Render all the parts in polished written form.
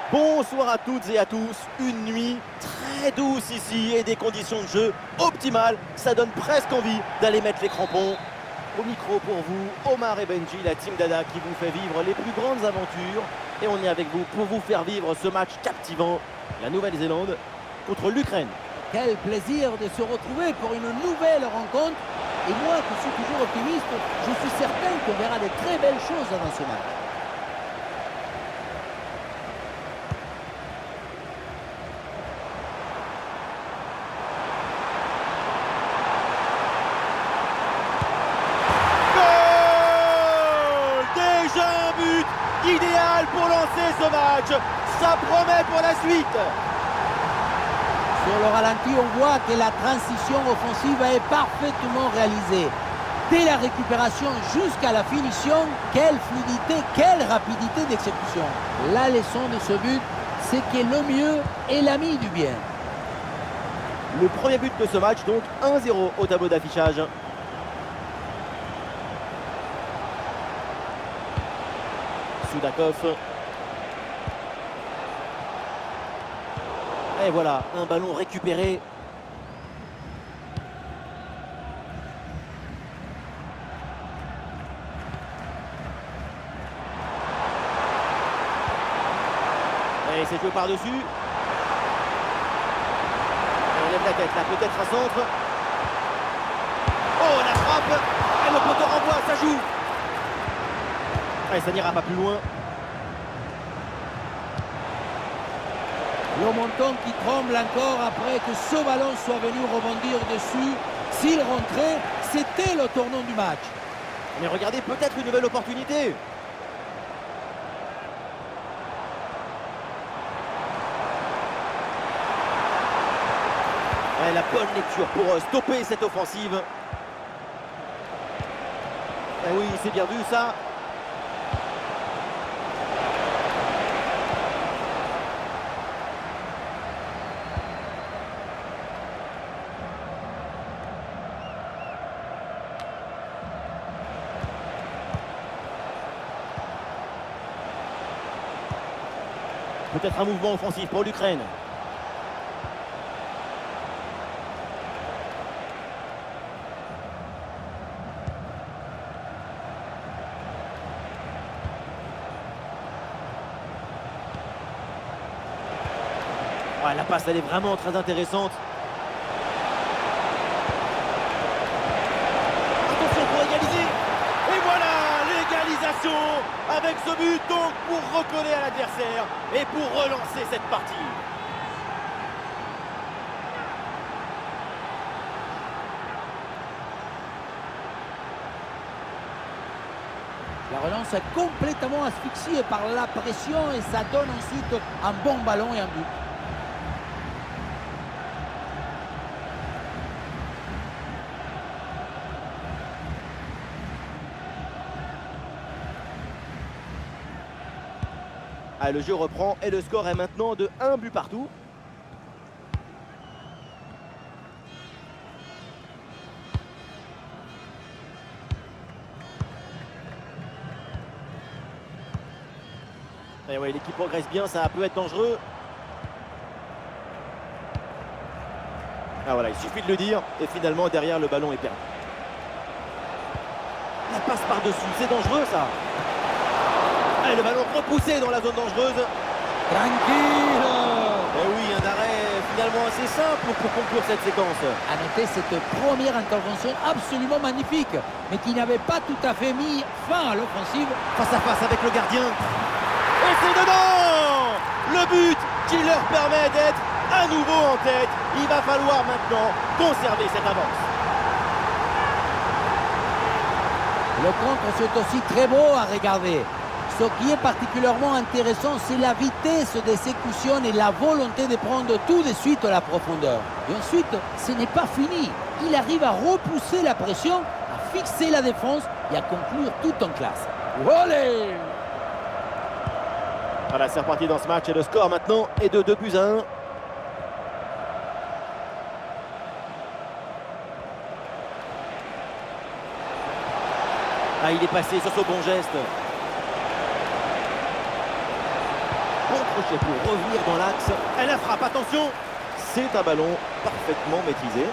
Bonsoir à toutes et à tous, une nuit très douce ici et des conditions de jeu optimales, ça donne presque envie d'aller mettre les crampons. Au micro pour vous, Omar et Benji, la team Dada qui vous fait vivre les plus grandes aventures. Et on est avec vous pour vous faire vivre ce match captivant, la Nouvelle-Zélande contre l'Ukraine. Quel plaisir de se retrouver pour une nouvelle rencontre. Et moi qui suis toujours optimiste, je suis certain qu'on verra de très belles choses dans ce match. Idéal pour lancer ce match, ça promet pour la suite. Sur le ralenti, on voit que la transition offensive est parfaitement réalisée. Dès la récupération jusqu'à la finition, quelle fluidité, quelle rapidité d'exécution. La leçon de ce but, c'est que le mieux est l'ami du bien. Le premier but de ce match, donc 1-0 au tableau d'affichage. Soudakov. Et voilà, un ballon récupéré. Et c'est joué par-dessus. On lève la tête là, peut-être un centre. Oh, la frappe. Et le poteau renvoie, ça joue. Et ça n'ira pas plus loin. Le menton qui tremble encore après que ce ballon soit venu rebondir dessus. S'il rentrait, c'était le tournant du match. Mais regardez, peut-être une nouvelle opportunité. Et la bonne lecture pour stopper cette offensive. Et oui, c'est bien vu ça. Peut-être un mouvement offensif pour l'Ukraine. Ouais, la passe, elle est vraiment très intéressante. Attention pour égaliser. Et voilà, l'égalisation avec ce but donc pour recoller à l'adversaire et pour relancer cette partie. La relance est complètement asphyxiée par la pression et ça donne ensuite un bon ballon et un but. Ah, le jeu reprend et le score est maintenant de 1 but partout. Et ouais, l'équipe progresse bien, ça peut être dangereux. Ah voilà, il suffit de le dire et finalement derrière le ballon est perdu. La passe par-dessus, c'est dangereux ça. Et le ballon repoussé dans la zone dangereuse. Tranquille. Et oui, un arrêt finalement assez simple pour conclure cette séquence. À noter cette première intervention absolument magnifique, mais qui n'avait pas tout à fait mis fin à l'offensive. Face à face avec le gardien. Et c'est dedans! Le but qui leur permet d'être à nouveau en tête. Il va falloir maintenant conserver cette avance. Le contre, c'est aussi très beau à regarder. Ce qui est particulièrement intéressant, c'est la vitesse d'exécution et la volonté de prendre tout de suite la profondeur. Et ensuite, ce n'est pas fini. Il arrive à repousser la pression, à fixer la défense et à conclure tout en classe. Olé! Voilà, c'est reparti dans ce match et le score maintenant est de 2-1. Ah, il est passé sur ce bon geste. Bon crochet pour revenir dans l'axe. Elle la frappe, attention. C'est un ballon parfaitement maîtrisé.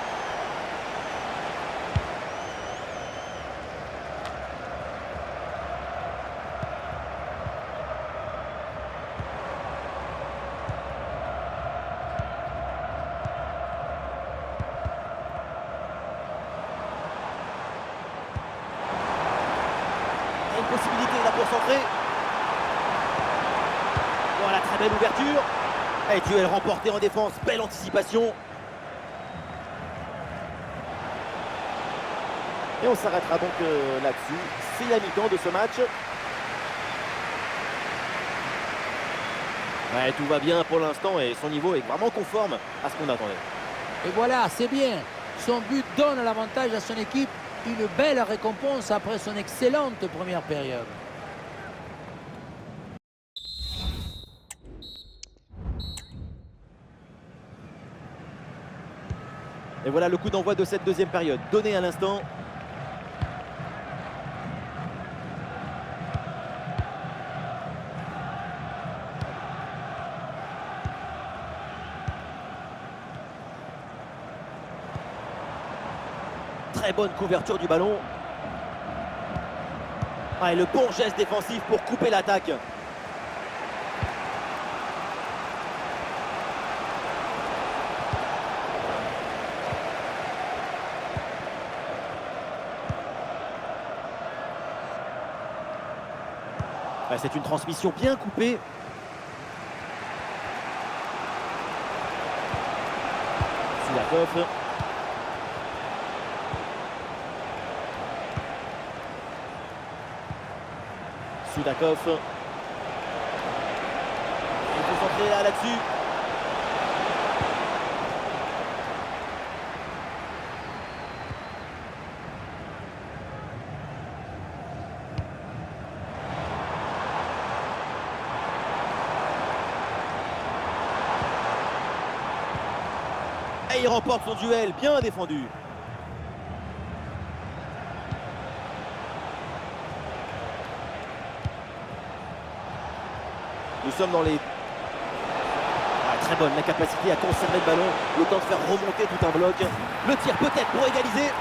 Une possibilité là pour centrer. Voilà, très belle ouverture. Et duel remporté en défense, belle anticipation. Et on s'arrêtera donc là-dessus. C'est la mi-temps de ce match. Ouais, tout va bien pour l'instant et son niveau est vraiment conforme à ce qu'on attendait. Et voilà, c'est bien. Son but donne l'avantage à son équipe. Une belle récompense après son excellente première période. Et voilà le coup d'envoi de cette deuxième période, donné à l'instant. Très bonne couverture du ballon. Ah, et le bon geste défensif pour couper l'attaque. Ah, c'est une transmission bien coupée. Soudakov. Soudakov. Il faut centrer là-dessus. Et il remporte son duel, bien défendu. Nous sommes dans les... Ah, très bonne, la capacité à conserver le ballon, le temps de faire remonter tout un bloc. Le tir peut-être pour égaliser.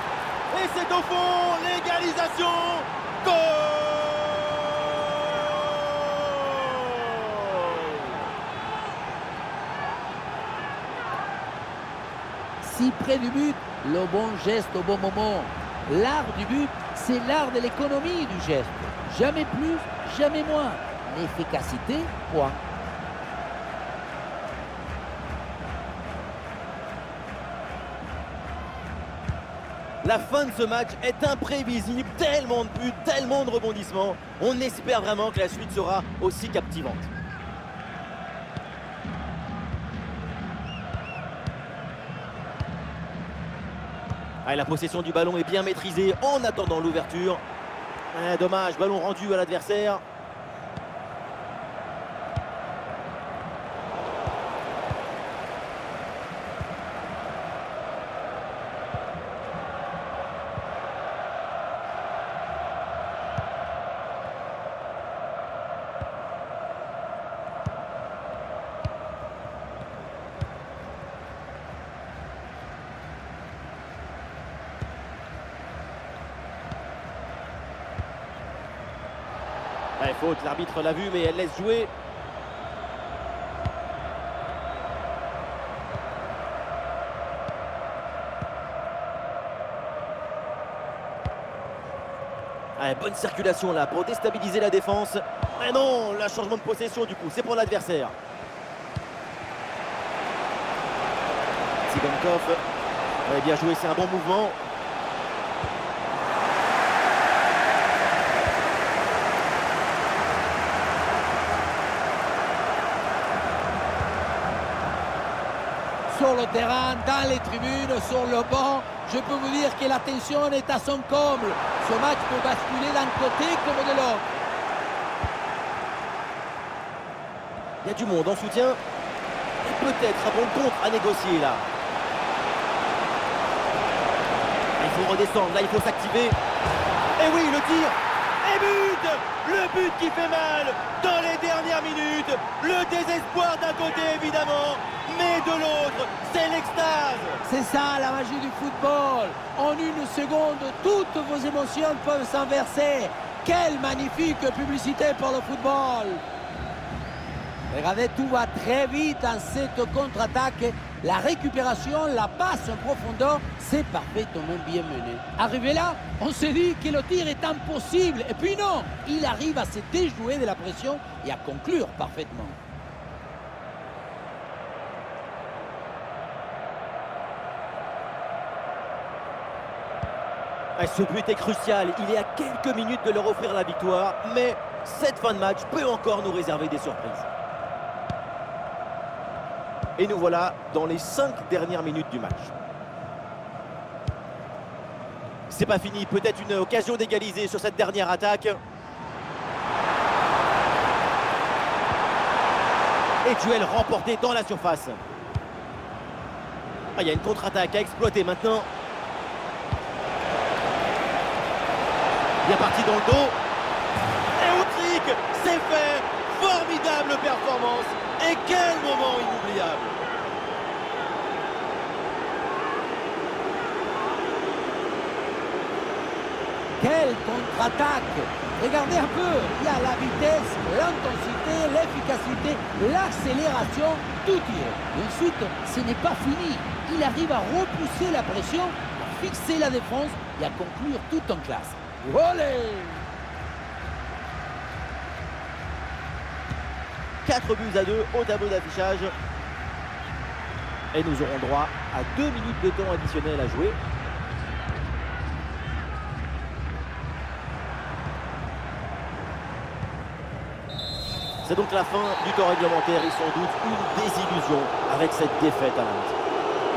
Et c'est au fond, l'égalisation. Goal! Si près du but, le bon geste au bon moment. L'art du but, c'est l'art de l'économie du geste. Jamais plus, jamais moins. L'efficacité, point. La fin de ce match est imprévisible, tellement de buts, tellement de rebondissements. On espère vraiment que la suite sera aussi captivante. Ah, la possession du ballon est bien maîtrisée en attendant l'ouverture. Ah, dommage, ballon rendu à l'adversaire. Ouais, faute, l'arbitre l'a vu mais elle laisse jouer. Ouais, bonne circulation là pour déstabiliser la défense. Mais non, le changement de possession du coup, c'est pour l'adversaire. Tsigankov. Ouais, bien joué, c'est un bon mouvement. Sur le terrain, dans les tribunes, sur le banc, je peux vous dire que la tension est à son comble. Ce match peut basculer d'un côté comme de l'autre. Il y a du monde en soutien. Et peut-être un bon contre à négocier là. Il faut redescendre, là il faut s'activer. Et oui, le tir. Et but! Le but qui fait mal dans les dernières minutes. Le désespoir d'un côté évidemment, mais de l'autre, c'est l'extase. C'est ça la magie du football. En une seconde, toutes vos émotions peuvent s'inverser. Quelle magnifique publicité pour le football! Regardez, tout va très vite en cette contre-attaque. La récupération, la passe en profondeur, c'est parfaitement bien mené. Arrivé là, on s'est dit que le tir est impossible. Et puis non, il arrive à se déjouer de la pression et à conclure parfaitement. Ce but est crucial. Il est à quelques minutes de leur offrir la victoire. Mais cette fin de match peut encore nous réserver des surprises. Et nous voilà dans les 5 dernières minutes du match. C'est pas fini, peut-être une occasion d'égaliser sur cette dernière attaque. Et duel remporté dans la surface. Il y a une contre-attaque à exploiter maintenant. Bien parti dans le dos. Et Outric, c'est fait. Formidable performance. Et quel moment inoubliable. Quelle contre-attaque! Regardez un peu, il y a la vitesse, l'intensité, l'efficacité, l'accélération, tout y est. Et ensuite, ce n'est pas fini. Il arrive à repousser la pression, à fixer la défense et à conclure tout en classe. Olé! 4-2 au tableau d'affichage. Et nous aurons droit à 2 minutes de temps additionnel à jouer. C'est donc la fin du temps réglementaire et sans doute une désillusion avec cette défaite à la maison.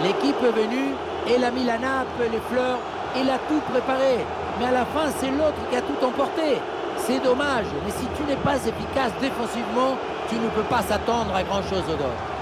L'équipe est venue, elle a mis la nappe, les fleurs, elle a tout préparé. Mais à la fin, c'est l'autre qui a tout emporté. C'est dommage, mais si tu n'es pas efficace défensivement, tu ne peux pas s'attendre à grand-chose d'autre.